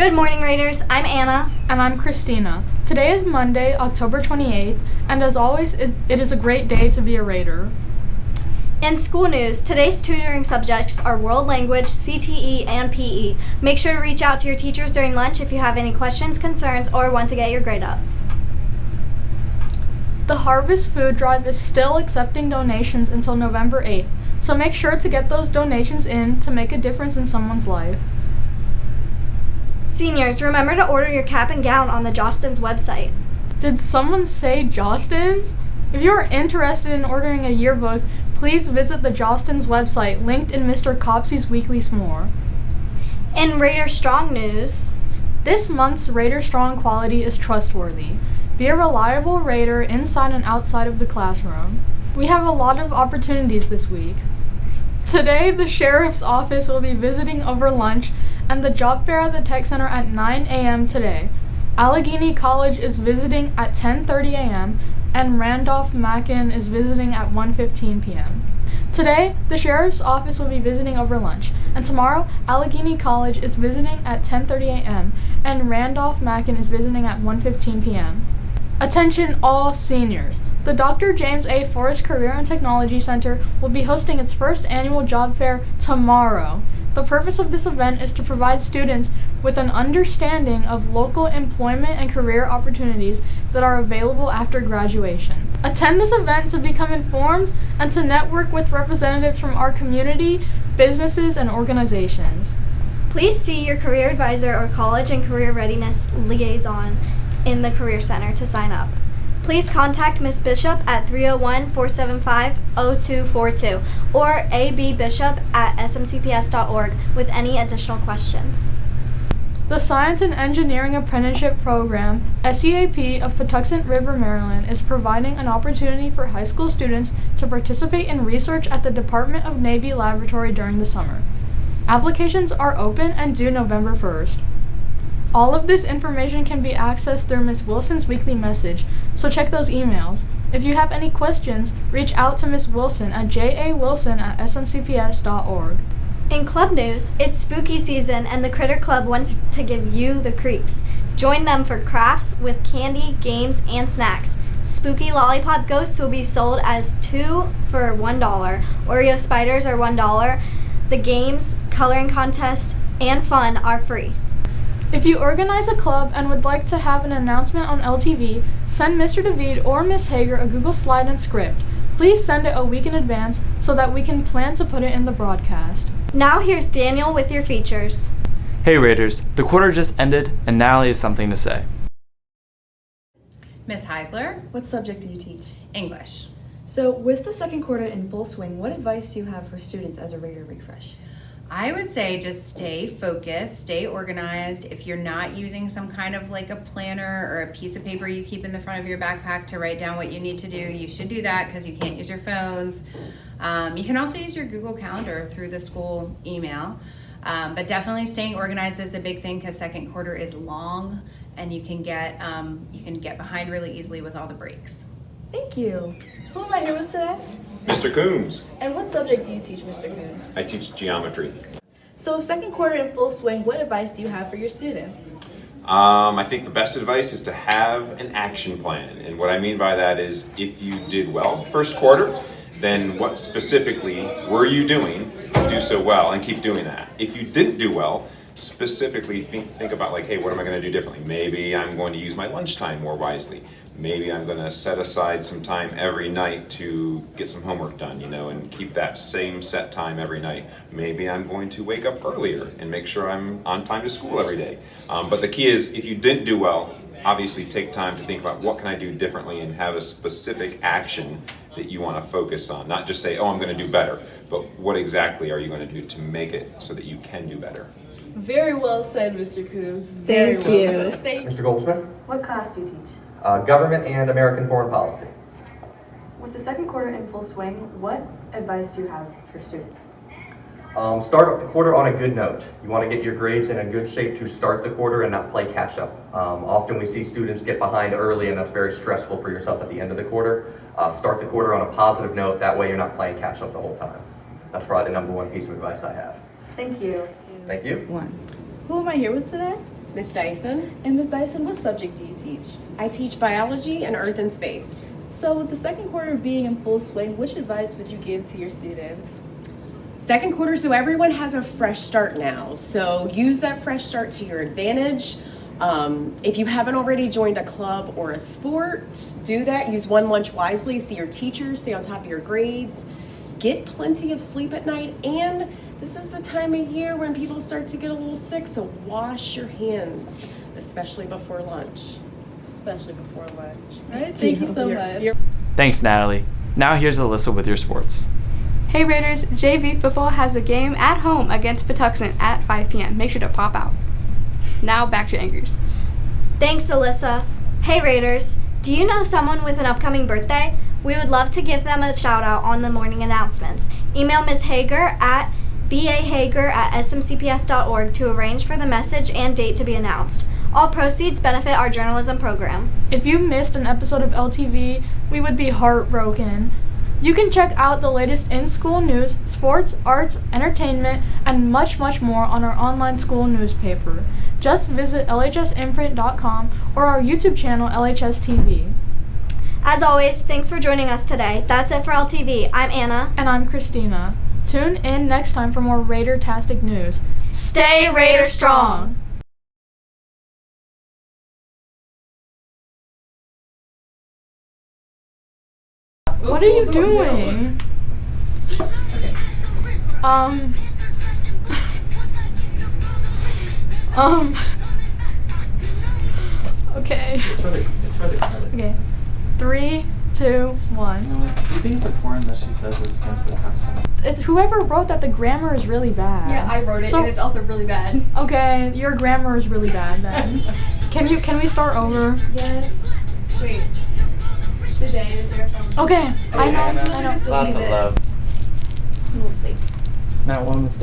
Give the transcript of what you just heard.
Good morning, Raiders. I'm Anna. And I'm Christina. Today is Monday, October 28th, and as always, it is a great day to be a Raider. In school news, today's tutoring subjects are World Language, CTE, and PE. Make sure to reach out to your teachers during lunch if you have any questions, concerns, or want to get your grade up. The Harvest Food Drive is still accepting donations until November 8th, so make sure to get those donations in to make a difference in someone's life. Seniors, remember to order your cap and gown on the Jostens website. Did someone say Jostens? If you are interested in ordering a yearbook, please visit the Jostens website linked in Mr. Copsey's Weekly S'more. In Raider Strong news, this month's Raider Strong quality is trustworthy. Be a reliable Raider inside and outside of the classroom. We have a lot of opportunities this week. Today, the Sheriff's Office will be visiting over lunch and the job fair at the Tech Center at 9 a.m. today. Allegheny College is visiting at 10:30 a.m. and Randolph-Macon is visiting at 1:15 p.m. Today, the Sheriff's Office will be visiting over lunch, and tomorrow, Allegheny College is visiting at 10:30 a.m. and Randolph-Macon is visiting at 1:15 p.m. Attention all seniors! The Dr. James A. Forrest Career and Technology Center will be hosting its first annual job fair tomorrow. The purpose of this event is to provide students with an understanding of local employment and career opportunities that are available after graduation. Attend this event to become informed and to network with representatives from our community, businesses, and organizations. please see your career advisor or college and career readiness liaison in the Career Center to sign up. Please contact Ms. Bishop at 301-475-0242 or abbishop@smcps.org with any additional questions. The Science and Engineering Apprenticeship Program, SEAP, of Patuxent River, Maryland, is providing an opportunity for high school students to participate in research at the Department of Navy Laboratory during the summer. Applications are open and due November 1st. All of this information can be accessed through Ms. Wilson's weekly message, so check those emails. If you have any questions, reach out to Ms. Wilson at jawilson@smcps.org. In club news, it's spooky season and the Critter Club wants to give you the creeps. Join them for crafts with candy, games, and snacks. Spooky lollipop ghosts will be sold as 2 for $1. Oreo spiders are $1. The games, coloring contests, and fun are free. If you organize a club and would like to have an announcement on LTV, send Mr. David or Ms. Hager a Google slide and script. Please send it a week in advance so that we can plan to put it in the broadcast. Now here's Daniel with your features. Hey Raiders, the quarter just ended and Natalie has something to say. Miss Heisler, What subject do you teach? English. So, with the second quarter in full swing, what advice do you have for students as a Raider refresh? I would say just stay focused, stay organized. If you're not using some kind of like a planner or a piece of paper you keep in the front of your backpack to write down what you need to do, you should do that because you can't use your phones. You can also use your Google Calendar through the school email. But definitely staying organized is the big thing because second quarter is long and you can get behind really easily with all the breaks. Thank you. Who am I here with today? Mr. Coombs. And what subject do you teach, Mr. Coombs? I teach geometry. So, second quarter in full swing, what advice do you have for your students? I think the best advice is to have an action plan. And what I mean by that is if you did well first quarter, then what specifically were you doing to do so well and keep doing that? If you didn't do well, specifically think about like, hey, what am I going to do differently? Maybe I'm going to use my lunchtime more wisely. Maybe I'm going to set aside some time every night to get some homework done, and keep that same set time every night. Maybe I'm going to wake up earlier and make sure I'm on time to school every day. But the key is if you didn't do well, obviously take time to think about what can I do differently and have a specific action that you want to focus on. Not just say, oh, I'm going to do better, but what exactly are you going to do to make it so that you can do better? Very well said, Mr. Coombs. Thank you. Thank you. Mr. Goldsmith, What class do you teach? Government and American Foreign Policy. With the second quarter in full swing, what advice do you have for students? Start the quarter on a good note. You want to get your grades in a good shape to start the quarter and not play catch up. Often we see students get behind early and that's very stressful for yourself at the end of the quarter. Start the quarter on a positive note, that way you're not playing catch up the whole time. That's probably the number one piece of advice I have. Thank you. Thank you. Who am I here with today? Miss Dyson. And Ms. Dyson, what subject do you teach? I teach biology and earth and space. So with the second quarter being in full swing, which advice would you give to your students? Second quarter, so everyone has a fresh start now. So use that fresh start to your advantage. If you haven't already joined a club or a sport, do that. Use one lunch wisely. See your teachers. Stay on top of your grades. Get plenty of sleep at night. And this is the time of year when people start to get a little sick. So wash your hands, especially before lunch. Especially before lunch. All right, thank you so much. Thanks, Natalie. Now here's Alyssa with your sports. Hey Raiders, JV football has a game at home against Patuxent at 5 p.m. Make sure to pop out. Now back to Anchors. Thanks, Alyssa. Hey Raiders, do you know someone with an upcoming birthday? We would love to give them a shout out on the morning announcements. Email Ms. Hager at bahager@smcps.org to arrange for the message and date to be announced. All proceeds benefit our journalism program. If you missed an episode of LTV, we would be heartbroken. You can check out the latest in-school news, sports, arts, entertainment, and much, much more on our online school newspaper. Just visit lhsimprint.com or our YouTube channel, LHS TV. As always, thanks for joining us today. That's it for LTV. I'm Anna. And I'm Christina. Tune in next time for more Raider-tastic news. Stay Raider strong! What are you doing? Okay. It's for the credits. Okay. 3, 2, 1. Do you think it's important that she says this against Patuxent? It's whoever wrote that the grammar is really bad. Yeah, I wrote it and it's also really bad. Okay, your grammar is really bad then. Can we start over? Yes. Wait. Today is your phone. Okay, I know. Lots of love. We'll see. Not one mistake.